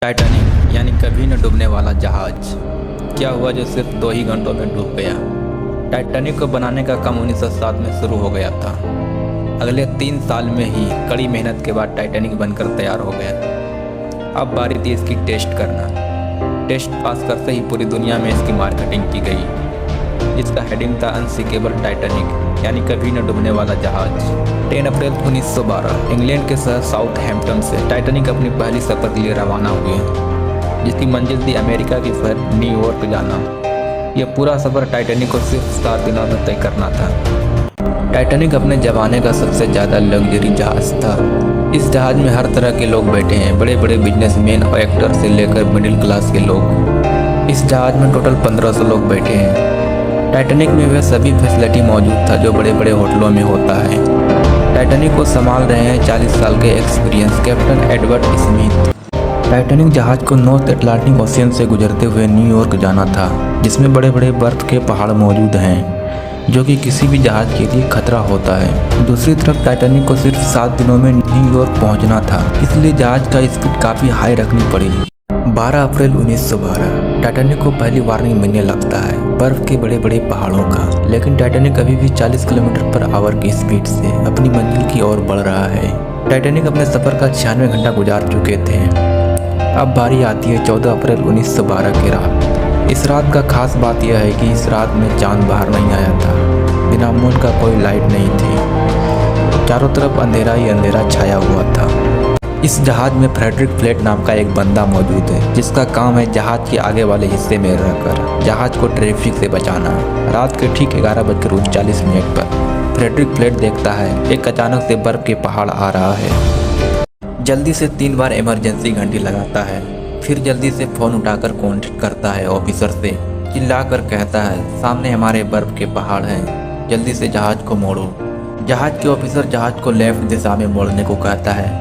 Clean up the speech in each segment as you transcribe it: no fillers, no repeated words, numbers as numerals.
Titanic यानी कभी न डूबने वाला जहाज क्या हुआ जो सिर्फ 2 ही घंटों में डूब गया। टाइटैनिक को बनाने का काम 1907 में शुरू हो गया था। अगले 3 साल में ही कड़ी मेहनत के बाद टाइटैनिक बनकर तैयार हो गया। अब बारी थी इसकी टेस्ट करना। टेस्ट पास करते ही पूरी दुनिया में इसकी मार्केटिंग की गई, जिसका हेडिंग था अनसिंकेबल टाइटैनिक यानी कभी न डूबने वाला जहाज। 10 अप्रैल 1912 इंग्लैंड के शहर साउथहैम्पटन से टाइटैनिक अपनी पहली सफर के लिए रवाना हुए, जिसकी मंजिल थी अमेरिका के शहर न्यूयॉर्क जाना। यह पूरा सफर टाइटैनिक को सिर्फ 7 दिनों में तय करना था। टाइटैनिक अपने ज़माने का सबसे ज़्यादा लग्जरी जहाज था। इस जहाज में हर तरह के लोग बैठे हैं, बड़े बड़े बिजनेसमैन और एक्टर से लेकर मिडिल क्लास के लोग। इस जहाज में टोटल 1500 लोग बैठे हैं। टाइटैनिक में वह सभी फैसिलिटी मौजूद था जो बड़े बड़े होटलों में होता है। टाइटैनिक को संभाल रहे हैं 40 साल के experience captain Edward Smith. Titanic जहाज को नॉर्थ अटलांटिक ओशियन से गुजरते हुए न्यूयॉर्क जाना था, जिसमें बड़े बड़े बर्फ के पहाड़ मौजूद हैं, जो कि किसी भी जहाज के लिए खतरा होता है। दूसरी तरफ टाइटैनिक को सिर्फ 7 दिनों में न्यूयॉर्क पहुंचना था, इसलिए जहाज का स्पीड काफ़ी हाई रखनी पड़ी। 12 अप्रैल 1912 टाइटैनिक को पहली वार्निंग मिलने लगता है बर्फ के बड़े बड़े पहाड़ों का, लेकिन टाइटैनिक अभी भी 40 किलोमीटर पर आवर की स्पीड से अपनी मंजिल की ओर बढ़ रहा है। टाइटैनिक अपने सफर का 96 घंटा गुजार चुके थे। अब बारी आती है 14 अप्रैल 1912 की रात। इस रात का खास बात यह है कि इस रात में चांद बाहर नहीं आया था, बिना मून का कोई लाइट नहीं थी, चारों तरफ अंधेरा ही अंधेरा छाया हुआ था। इस जहाज में फ्रेडरिक फ्लेट नाम का एक बंदा मौजूद है, जिसका काम है जहाज के आगे वाले हिस्से में रहकर जहाज को ट्रैफिक से बचाना। रात के ठीक 11:39 पर फ्रेडरिक फ्लेट देखता है एक अचानक से बर्फ के पहाड़ आ रहा है। जल्दी से 3 बार इमरजेंसी घंटी लगाता है, फिर जल्दी से फ़ोन उठाकर कॉन्टेक्ट करता है ऑफिसर से, चिल्लाकर कहता है सामने हमारे बर्फ के पहाड़ हैं, जल्दी से जहाज को मोड़ो। जहाज के ऑफिसर जहाज को लेफ्ट दिशा में मोड़ने को कहता है,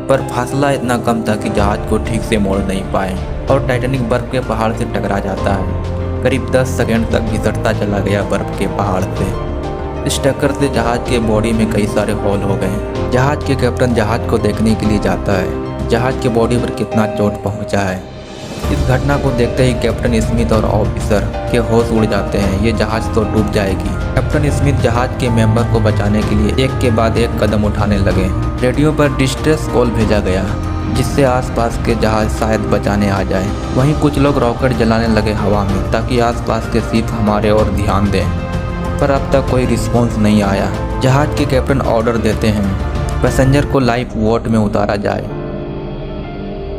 पर फासला इतना कम था कि जहाज को ठीक से मोड़ नहीं पाए और टाइटैनिक बर्फ के पहाड़ से टकरा जाता है। करीब 10 सेकंड तक घिसटता चला गया बर्फ के पहाड़ से। इस टक्कर से जहाज के बॉडी में कई सारे होल हो गए। जहाज के कैप्टन जहाज को देखने के लिए जाता है जहाज के बॉडी पर कितना चोट पहुंचा है। इस घटना को देखते ही कैप्टन स्मिथ और ऑफिसर के होश उड़ जाते हैं, ये जहाज तो डूब जाएगी। कैप्टन स्मिथ जहाज के मेंबर को बचाने के लिए एक के बाद एक कदम उठाने लगे। रेडियो पर डिस्ट्रेस कॉल भेजा गया, जिससे आसपास के जहाज शायद बचाने आ जाए। वहीं कुछ लोग रॉकेट जलाने लगे हवा में, ताकि आसपास के शिप हमारे ओर ध्यान दें, पर अब तक कोई रिस्पॉन्स नहीं आया। जहाज के कैप्टन ऑर्डर देते हैं पैसेंजर को लाइफ बोट में उतारा जाए,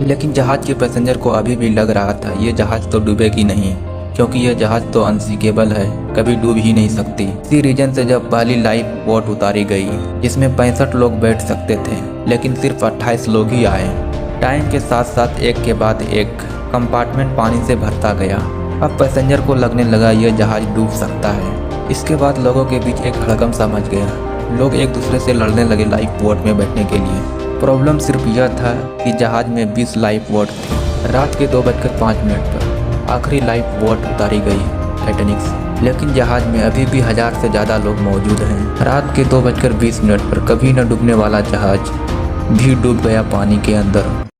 लेकिन जहाज के पैसेंजर को अभी भी लग रहा था ये जहाज तो डूबेगी नहीं, क्योंकि यह जहाज तो अनसिंकेबल है, कभी डूब ही नहीं सकती। इसी रीजन से जब पहली लाइफ बोट उतारी गई, जिसमें 65 लोग बैठ सकते थे, लेकिन सिर्फ 28 लोग ही आए। टाइम के साथ साथ एक के बाद एक कंपार्टमेंट पानी से भरता गया। अब पैसेंजर को लगने लगा यह जहाज डूब सकता है। इसके बाद लोगों के बीच एक हड़कंप सा मच गया। लोग एक दूसरे से लड़ने लगे लाइफ बोट में बैठने के लिए। प्रॉब्लम सिर्फ यह था कि जहाज में 20 लाइफ बोट थी। रात के 2:05 पर आखिरी लाइफ बोट उतारी गई टाइटैनिक से, लेकिन जहाज में अभी भी 1000 से ज़्यादा लोग मौजूद हैं। रात के 2:20 पर कभी न डूबने वाला जहाज भी डूब गया पानी के अंदर।